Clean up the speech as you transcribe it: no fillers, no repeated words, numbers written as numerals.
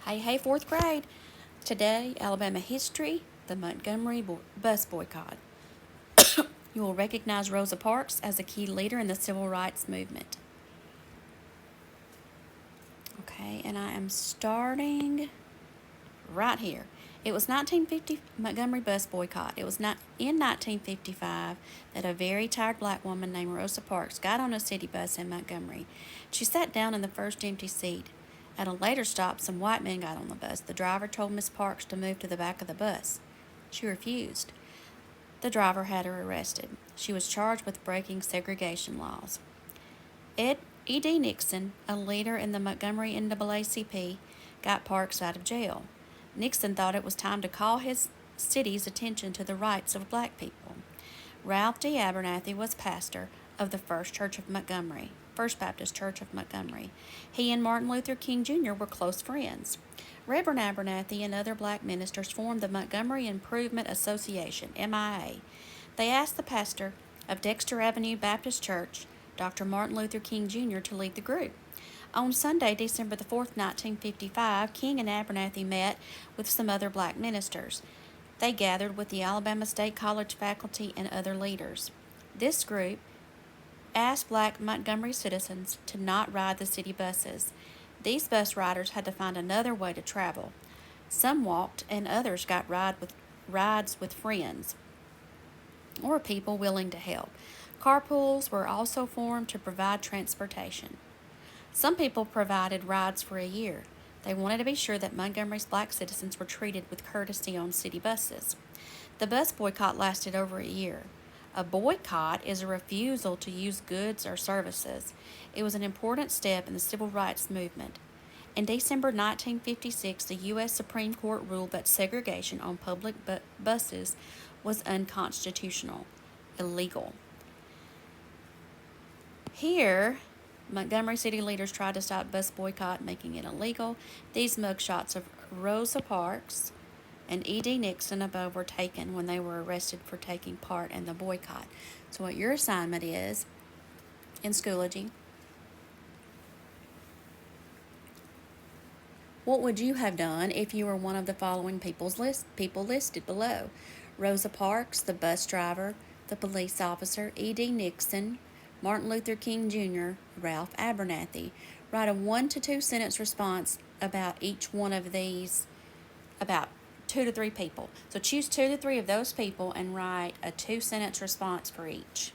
Hey, fourth grade. Today, Alabama history, the Montgomery Bus Boycott. You will recognize Rosa Parks as a key leader in the civil rights movement. Okay, and I am starting right here. It was 1950 Montgomery Bus Boycott. It was not in 1955 that a very tired black woman named Rosa Parks got on a city bus in Montgomery. She sat down in the first empty seat. At a later stop, some white men got on the bus. The driver told Miss Parks to move to the back of the bus. She refused. The driver had her arrested. She was charged with breaking segregation laws. E.D. Nixon, a leader in the Montgomery NAACP, got Parks out of jail. Nixon thought it was time to call his city's attention to the rights of black people. Ralph D. Abernathy was pastor of the First Baptist Church of Montgomery. He and Martin Luther King Jr. were close friends. Reverend Abernathy and other black ministers formed the Montgomery Improvement Association, MIA. They asked the pastor of Dexter Avenue Baptist Church, Dr. Martin Luther King Jr., to lead the group. On Sunday, December the 4th, 1955, King and Abernathy met with some other black ministers. They gathered with the Alabama State College faculty and other leaders. This group asked black Montgomery citizens to not ride the city buses. These bus riders had to find another way to travel. Some walked, and others got rides with friends or people willing to help. Carpools were also formed to provide transportation. Some people provided rides for a year. They wanted to be sure that Montgomery's black citizens were treated with courtesy on city buses. The bus boycott lasted over a year. A boycott is a refusal to use goods or services. It was an important step in the civil rights movement. In December 1956, the U.S. Supreme Court ruled that segregation on public buses was unconstitutional, illegal. Here, Montgomery city leaders tried to stop bus boycott, making it illegal. These mugshots of Rosa Parks and E.D. Nixon above were taken when they were arrested for taking part in the boycott. So what your assignment is in Schoology, what would you have done if you were one of the following people listed below? Rosa Parks, the bus driver, the police officer, E.D. Nixon, Martin Luther King Jr., Ralph Abernathy. Write a 1 to 2 sentence response about each one of these, about 2 to 3 people. So choose 2 to 3 of those people and write a 2 sentence response for each.